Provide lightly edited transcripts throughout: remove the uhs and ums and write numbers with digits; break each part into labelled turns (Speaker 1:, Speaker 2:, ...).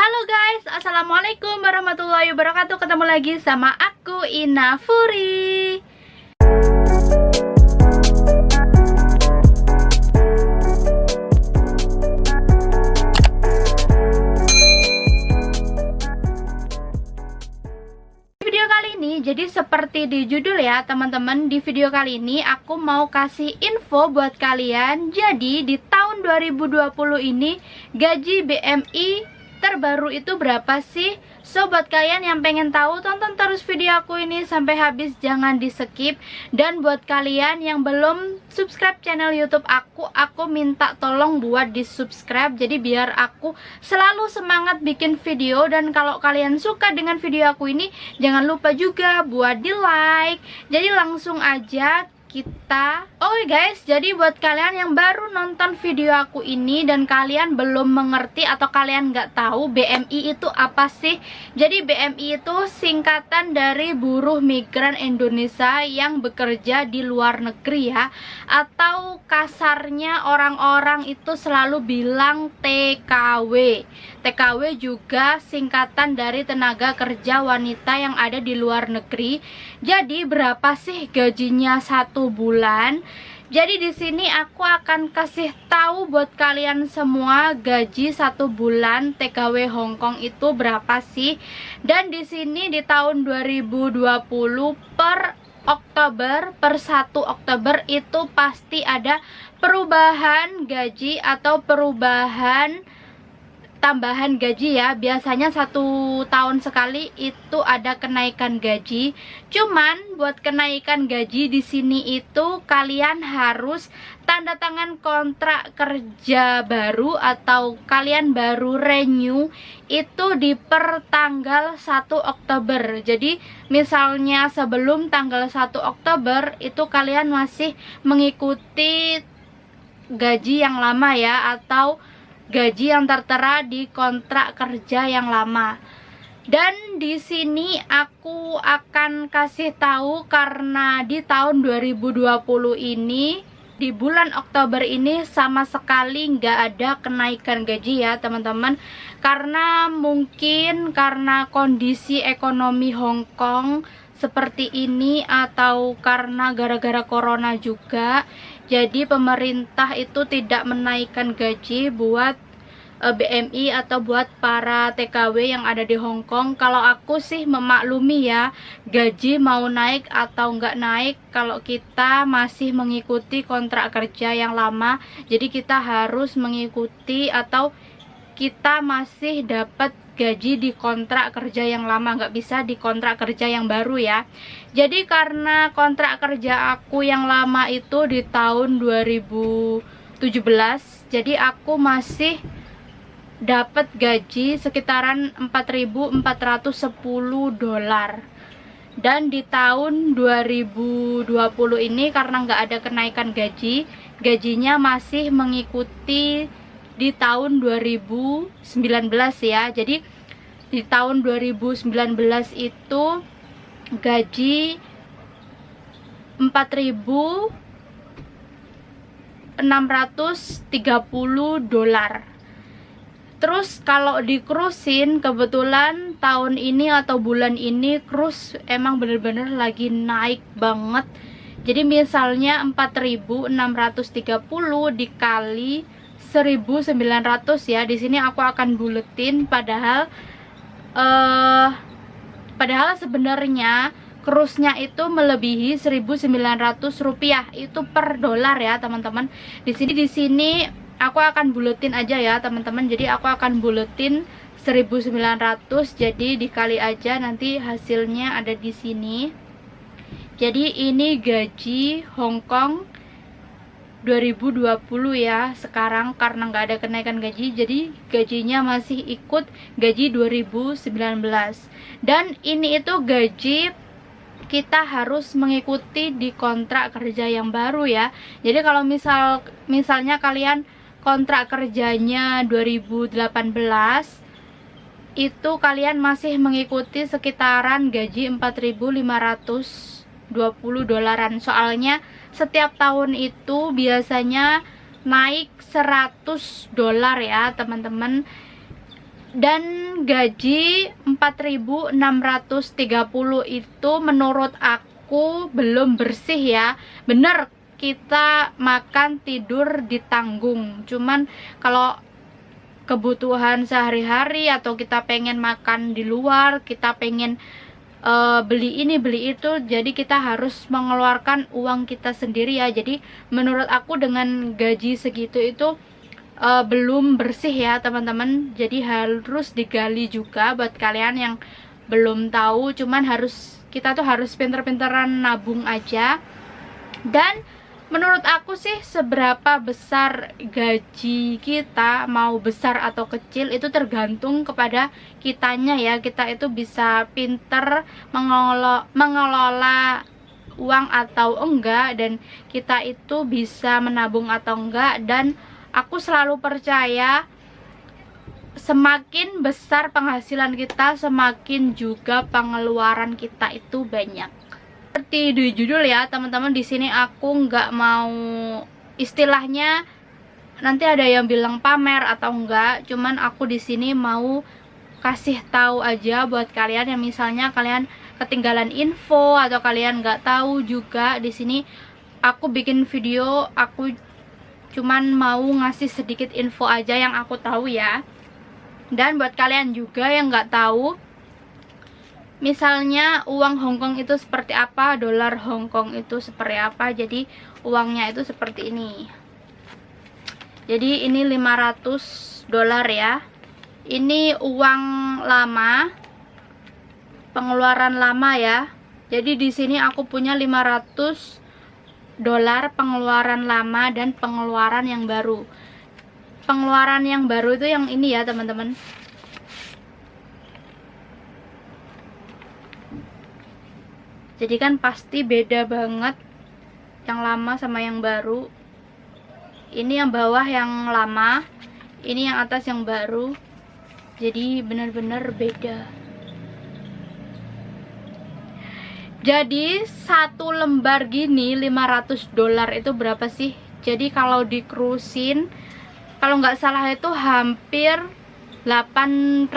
Speaker 1: Halo guys, assalamualaikum warahmatullahi wabarakatuh. Ketemu lagi sama aku, Ina Furi. Video kali ini, jadi seperti di judul ya teman-teman, di video kali ini aku mau kasih info buat kalian. Jadi di tahun 2020 ini gaji BMI terbaru itu berapa sih? So buat kalian yang pengen tahu, tonton terus video aku ini sampai habis, jangan di skip. Dan buat kalian yang belum subscribe channel YouTube aku minta tolong buat di subscribe, jadi biar aku selalu semangat bikin video. Dan kalau kalian suka dengan video aku ini, jangan lupa juga buat di like. Jadi langsung aja kita. Oke guys, jadi buat kalian yang baru nonton video aku ini dan kalian belum mengerti atau kalian nggak tahu BMI itu apa sih? Jadi BMI itu singkatan dari buruh migran Indonesia yang bekerja di luar negeri ya, atau kasarnya orang-orang itu selalu bilang TKW. TKW juga singkatan dari tenaga kerja wanita yang ada di luar negeri. Jadi berapa sih gajinya satu bulan? Jadi di sini aku akan kasih tahu buat kalian semua gaji satu bulan TKW Hongkong itu berapa sih. Dan di sini di tahun 2020 per Oktober, per 1 Oktober itu pasti ada perubahan gaji atau perubahan tambahan gaji ya. Biasanya 1 tahun sekali itu ada kenaikan gaji. Cuman buat kenaikan gaji di sini itu kalian harus tanda tangan kontrak kerja baru atau kalian baru renew itu di per tanggal 1 Oktober. Jadi misalnya sebelum tanggal 1 Oktober itu kalian masih mengikuti gaji yang lama ya, atau gaji yang tertera di kontrak kerja yang lama. Dan di sini aku akan kasih tahu karena di tahun 2020 ini, di bulan Oktober ini sama sekali nggak ada kenaikan gaji ya teman-teman. Karena mungkin karena kondisi ekonomi Hong Kong seperti ini, atau karena gara-gara corona juga, jadi pemerintah itu tidak menaikkan gaji buat BMI atau buat para TKW yang ada di Hong Kong. Kalau aku sih memaklumi ya, gaji mau naik atau nggak naik, kalau kita masih mengikuti kontrak kerja yang lama, jadi kita harus mengikuti atau kita masih dapat gaji di kontrak kerja yang lama, nggak bisa di kontrak kerja yang baru ya. Jadi karena kontrak kerja aku yang lama itu di tahun 2017, jadi aku masih dapat gaji sekitaran 4.410 dolar. Dan di tahun 2020 ini karena nggak ada kenaikan gaji, gajinya masih mengikuti di tahun 2019 ya. Jadi di tahun 2019 itu gaji 4.630 dolar. Terus kalau dikrusin, kebetulan tahun ini atau bulan ini krus emang bener-bener lagi naik banget. Jadi misalnya 4.630 dikali 1.900 ya. Di sini aku akan buletin, padahal sebenarnya krusnya itu melebihi 1.900 rupiah itu per dolar ya teman-teman. Di sini aku akan buletin aja ya teman-teman. Jadi aku akan buletin 1.900, jadi dikali aja, nanti hasilnya ada di sini. Jadi ini gaji Hong Kong 2020 ya. Sekarang karena nggak ada kenaikan gaji, jadi gajinya masih ikut gaji 2019. Dan ini itu gaji kita harus mengikuti di kontrak kerja yang baru ya. Jadi kalau misalnya kalian kontrak kerjanya 2018, itu kalian masih mengikuti sekitaran gaji 4.520 dolaran. Soalnya setiap tahun itu biasanya naik 100 dolar ya teman-teman. Dan gaji 4.630 itu menurut aku belum bersih ya. Bener, kita makan tidur ditanggung. Cuman kalau kebutuhan sehari-hari atau kita pengen makan di luar, kita pengen beli ini beli itu, jadi kita harus mengeluarkan uang kita sendiri ya. Jadi menurut aku dengan gaji segitu itu belum bersih ya teman-teman. Jadi harus digali juga buat kalian yang belum tahu. Cuman kita tuh harus pinter-pinteran nabung aja. Dan menurut aku sih seberapa besar gaji kita, mau besar atau kecil, itu tergantung kepada kitanya ya. Kita itu bisa pinter mengelola uang atau enggak, dan kita itu bisa menabung atau enggak. Dan aku selalu percaya semakin besar penghasilan kita, semakin juga pengeluaran kita itu banyak. Seperti di judul ya teman-teman, di sini aku nggak mau istilahnya nanti ada yang bilang pamer atau enggak. Cuman aku di sini mau kasih tahu aja buat kalian yang misalnya kalian ketinggalan info atau kalian nggak tahu juga. Di sini aku bikin video, aku cuman mau ngasih sedikit info aja yang aku tahu ya. Dan buat kalian juga yang nggak tahu, misalnya uang Hongkong itu seperti apa, dolar Hongkong itu seperti apa, jadi uangnya itu seperti ini. Jadi ini 500 dolar ya. Ini uang lama, pengeluaran lama ya. Jadi di sini aku punya 500 dolar pengeluaran lama dan pengeluaran yang baru. Pengeluaran yang baru itu yang ini ya teman-teman. Jadi kan pasti beda banget yang lama sama yang baru. Ini yang bawah yang lama, ini yang atas yang baru. Jadi benar-benar beda. Jadi satu lembar gini 500 dolar itu berapa sih? Jadi kalau dikerusin, kalau nggak salah itu hampir 800.000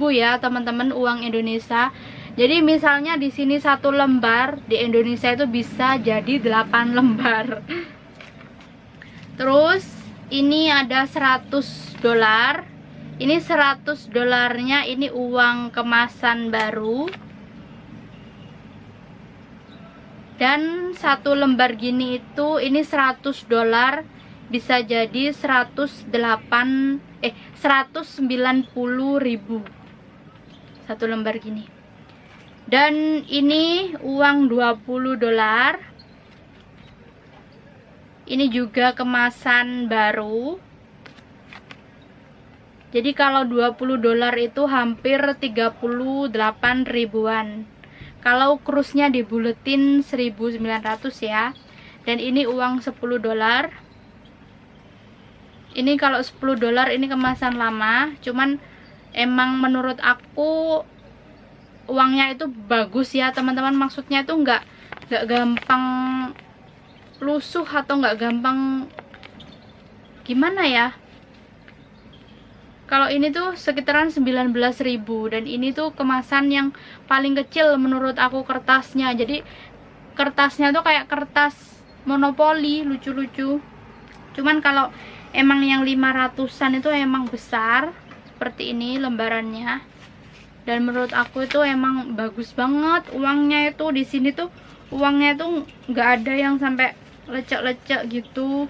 Speaker 1: ya teman-teman, uang Indonesia. Jadi misalnya di sini satu lembar, di Indonesia itu bisa jadi 8 lembar. Terus ini ada 100 dolar. Ini 100 dolarnya ini uang kemasan baru. Dan satu lembar gini itu ini 100 dolar bisa jadi 190.000 satu lembar gini. Dan ini uang 20 dolar. Ini juga kemasan baru. Jadi kalau 20 dolar itu hampir 38 ribuan. Kalau kurusnya dibuletin 1.900 ya. Dan ini uang 10 dolar. Ini kalau 10 dolar ini kemasan lama. Cuman emang menurut aku uangnya itu bagus ya teman-teman. Maksudnya itu nggak gampang lusuh atau nggak gampang gimana ya. Kalau ini tuh sekitaran 19.000, dan ini tuh kemasan yang paling kecil menurut aku kertasnya. Jadi kertasnya tuh kayak kertas monopoli, lucu-lucu. Cuman kalau emang yang 500-an itu emang besar seperti ini lembarannya. Dan menurut aku itu emang bagus banget uangnya itu. Di sini tuh uangnya tuh nggak ada yang sampai lecek-lecek gitu.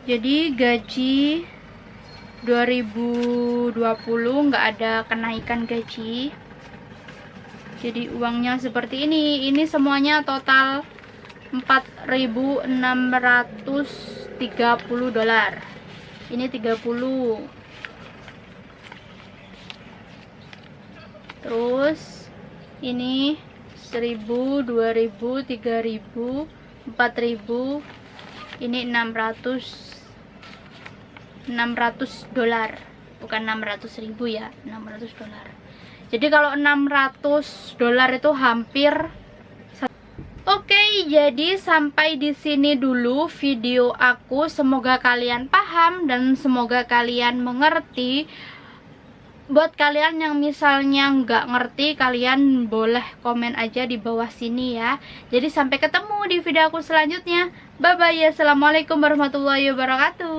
Speaker 1: Jadi gaji 2020 nggak ada kenaikan gaji. Jadi uangnya seperti ini. Ini semuanya total 4.630 dolar. Ini 30. Terus ini 1.000, 2.000, 3.000, 4.000. Ini 600 dolar, bukan 600.000 ya, 600 dolar. Jadi kalau 600 dolar itu hampir. Oke, jadi sampai di sini dulu video aku. Semoga kalian paham dan semoga kalian mengerti. Buat kalian yang misalnya nggak ngerti, kalian boleh komen aja di bawah sini ya. Jadi sampai ketemu di video aku selanjutnya. Bye bye ya. Assalamualaikum warahmatullahi wabarakatuh.